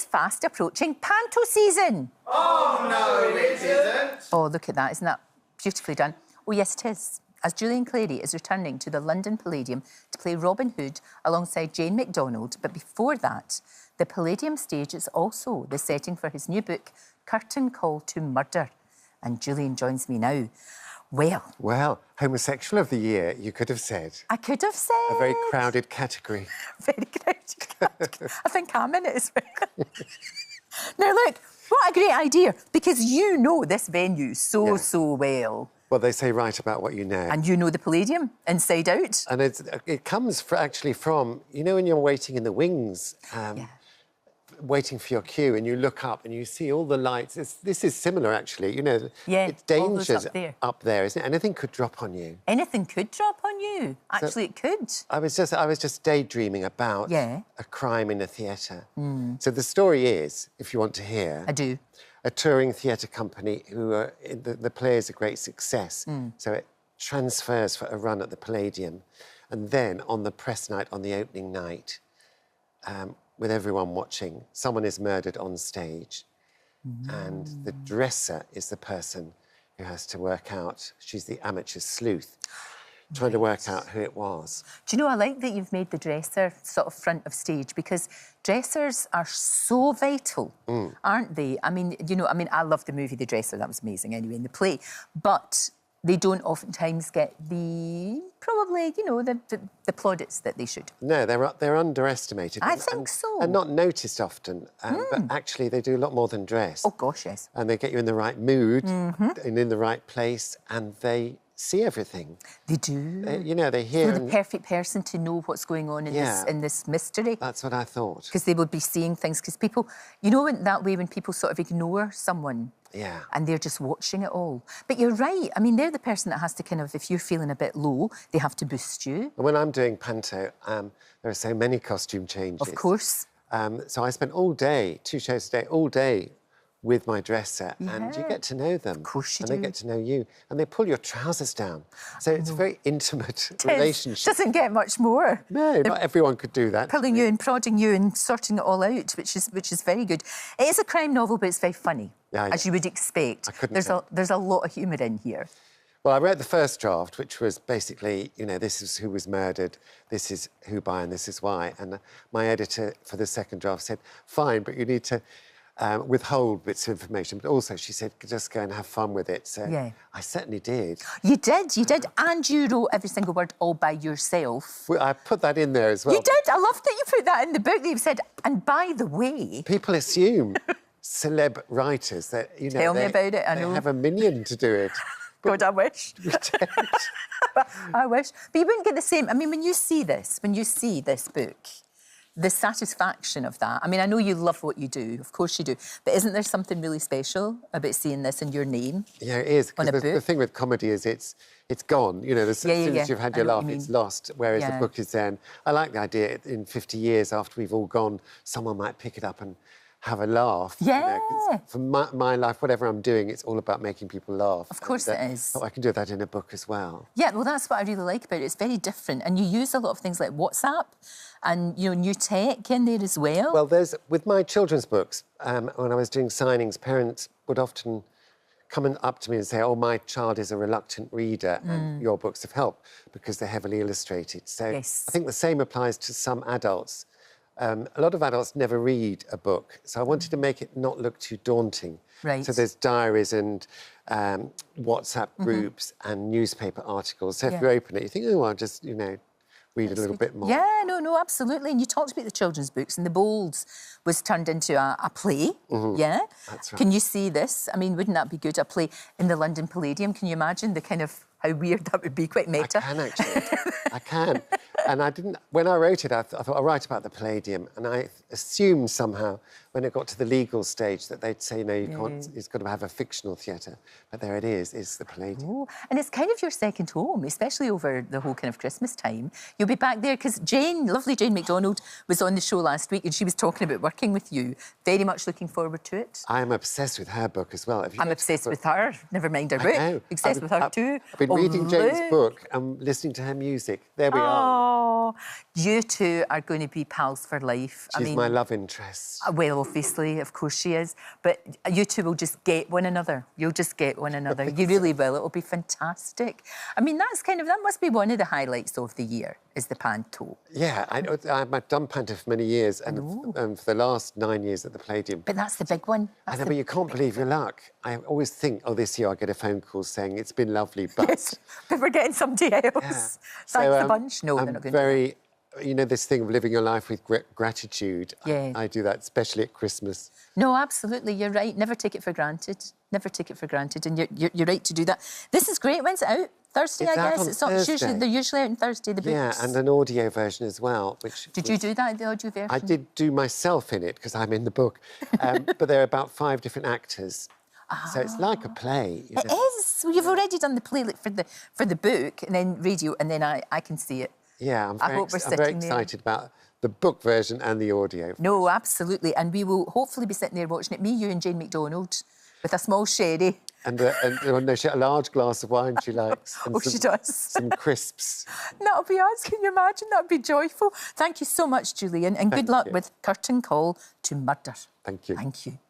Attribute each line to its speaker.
Speaker 1: is fast approaching Panto season.
Speaker 2: Oh, no, it isn't.
Speaker 1: Oh, look at that. Isn't that beautifully done? Oh, yes, it is. As Julian Clary is returning to the London Palladium to play Robin Hood alongside Jane McDonald. But before that, the Palladium stage is also the setting for his new book, Curtain Call to Murder. And Julian joins me now. Well,
Speaker 3: homosexual of the year, you could have said.
Speaker 1: I could have said.
Speaker 3: A very crowded category.
Speaker 1: Very crowded category. I think I'm in it as well. Now, look, what a great idea, because you know this venue so well.
Speaker 3: Well, they say write about what you know.
Speaker 1: And you know the Palladium inside out.
Speaker 3: And it comes actually from, you know, when you're waiting in the wings, waiting for your cue, and you look up and you see all the lights. This is similar, actually. You know, it's dangerous up there, isn't it? Anything could drop on you.
Speaker 1: Anything could drop on you. Actually, it could.
Speaker 3: I was just daydreaming about a crime in a theatre. So the story is, if you want to hear...
Speaker 1: I do.
Speaker 3: A touring theatre company who are... The play is a great success, so it transfers for a run at the Palladium. And then, on the press night, on the opening night, with everyone watching, someone is murdered on stage. And the dresser is the person who has to work out... She's the amateur sleuth, trying to work out who it was.
Speaker 1: Do you know, I like that you've made the dresser sort of front of stage, because dressers are so vital, aren't they? I mean, you know, I love the movie The Dresser. That was amazing anyway, in the play. But they don't oftentimes get probably, you know, the plaudits that they should.
Speaker 3: No, they're underestimated.
Speaker 1: I think so.
Speaker 3: And not noticed often. But actually, they do a lot more than dress.
Speaker 1: Oh, gosh, yes.
Speaker 3: And they get you in the right mood and in the right place, and they see everything.
Speaker 1: They do.
Speaker 3: You know, they hear...
Speaker 1: They're the perfect person to know what's going on in this mystery.
Speaker 3: That's what I thought.
Speaker 1: Because they would be seeing things. Because people... You know, in that way, when people sort of ignore someone...
Speaker 3: Yeah.
Speaker 1: And they're just watching it all. But you're right. I mean, they're the person that has to kind of... If you're feeling a bit low, they have to boost you.
Speaker 3: And when I'm doing Panto, there are so many costume changes.
Speaker 1: Of course.
Speaker 3: So I spent all day, 2 shows a day, all day with my dresser, and you get to know them.
Speaker 1: Of course you
Speaker 3: do. And they get to know you. And they pull your trousers down. So it's a very intimate relationship.
Speaker 1: Doesn't get much more.
Speaker 3: No, not everyone could do that.
Speaker 1: Pulling you and prodding you and sorting it all out, which is very good. It is a crime novel, but it's very funny, as you would expect. There's a lot of humour in here.
Speaker 3: Well, I wrote the first draft, which was basically, you know, this is who was murdered, this is who by, and this is why. And my editor for the second draft said, fine, but you need to withhold bits of information. But also, she said, just go and have fun with it. So I certainly did.
Speaker 1: You did. And you wrote every single word all by yourself.
Speaker 3: Well, I put that in there as well.
Speaker 1: You did. I love that you put that in the book. That you said, and by the way...
Speaker 3: People assume celeb writers that, you know...
Speaker 1: Tell me about it, I know.
Speaker 3: They have a minion to do it.
Speaker 1: God, I wish. I wish. But you wouldn't get the same... I mean, when you see this book, the satisfaction of that... I mean, I know you love what you do, of course you do, but isn't there something really special about seeing this in your name?
Speaker 3: Yeah, it is.
Speaker 1: On a book?
Speaker 3: The thing with comedy is it's gone. You know, as soon as you've had your laugh, it's lost, whereas the book is then... I like the idea in 50 years after we've all gone, someone might pick it up and have a laugh.
Speaker 1: Yeah.
Speaker 3: You know, for my life, whatever I'm doing, it's all about making people laugh.
Speaker 1: Of course it is.
Speaker 3: So I can do that in a book as well.
Speaker 1: Yeah, well, that's what I really like about it. It's very different. And you use a lot of things like WhatsApp and, you know, new tech in there as well.
Speaker 3: Well, with my children's books, when I was doing signings, parents would often come up to me and say, oh, my child is a reluctant reader and your books have helped because they're heavily illustrated. So I think the same applies to some adults. A lot of adults never read a book, so I wanted to make it not look too daunting.
Speaker 1: Right.
Speaker 3: So there's diaries and WhatsApp groups and newspaper articles. So if you open it, you think, oh, I'll just, you know, read a little bit more.
Speaker 1: Yeah, no, absolutely. And you talked about the children's books, and The Bolds was turned into a play. Yeah?
Speaker 3: That's right.
Speaker 1: Can you see this? I mean, wouldn't that be good, a play in the London Palladium? Can you imagine the kind of... How weird that would be, quite meta.
Speaker 3: I can, actually. I can. And I didn't... When I wrote it, I thought I'll write about the Palladium, and I assumed somehow, when it got to the legal stage, that they'd say, no, you can't... It's got to have a fictional theatre. But there it is, it's the Palladium.
Speaker 1: Oh, and it's kind of your second home, especially over the whole kind of Christmas time. You'll be back there, because lovely Jane McDonald, was on the show last week, and she was talking about working with you. Very much looking forward to it.
Speaker 3: I am obsessed with her book as well.
Speaker 1: I'm obsessed with her. Never mind her book. Obsessed with her too.
Speaker 3: I've been reading Jane's book and listening to her music. There we are.
Speaker 1: Oh, you two are going to be pals for life.
Speaker 3: She's my love interest.
Speaker 1: Well, obviously, of course she is. But you two will just get one another. You'll just get one another. You really will. It'll be fantastic. I mean, that must be one of the highlights of the year, is the Panto.
Speaker 3: Yeah, I've done Panto for many years, and for the last 9 years at the Palladium.
Speaker 1: But that's the big one.
Speaker 3: I know, but you can't believe your luck. I always think, oh, this year I'll get a phone call saying it's been lovely, but...
Speaker 1: Yes, but we're getting somebody else.
Speaker 3: Yeah.
Speaker 1: Thanks
Speaker 3: So,
Speaker 1: a bunch. No, they're not going to.
Speaker 3: very, you know, this thing of living your life with gratitude.
Speaker 1: Yeah.
Speaker 3: I do that, especially at Christmas.
Speaker 1: No, absolutely, you're right. Never take it for granted. Never take it for granted, and you're right to do that. This is great. When's it out? Thursday,
Speaker 3: It's
Speaker 1: I
Speaker 3: out
Speaker 1: guess.
Speaker 3: on
Speaker 1: It's not,
Speaker 3: Thursday.
Speaker 1: they're usually out on Thursday, the books.
Speaker 3: Yeah, and an audio version as well.
Speaker 1: Did you do that, the audio version?
Speaker 3: I did do myself in it because I'm in the book, but there are about 5 different actors. So it's like a play. You
Speaker 1: It
Speaker 3: know.
Speaker 1: is. Well, you've already done the play for the book, and then radio, and then I can see it.
Speaker 3: Yeah, I'm very
Speaker 1: sitting there.
Speaker 3: excited about the book version and the audio.
Speaker 1: No, absolutely, and we will hopefully be sitting there watching it. Me, you, and Jane McDonald, with a small sherry.
Speaker 3: And no, she had a large glass of wine she likes. And
Speaker 1: She does.
Speaker 3: Some crisps.
Speaker 1: That'll be us. Can you imagine? That'd be joyful. Thank you so much, Julian, and good luck with Curtain Call to Murder.
Speaker 3: Thank you.
Speaker 1: Thank you.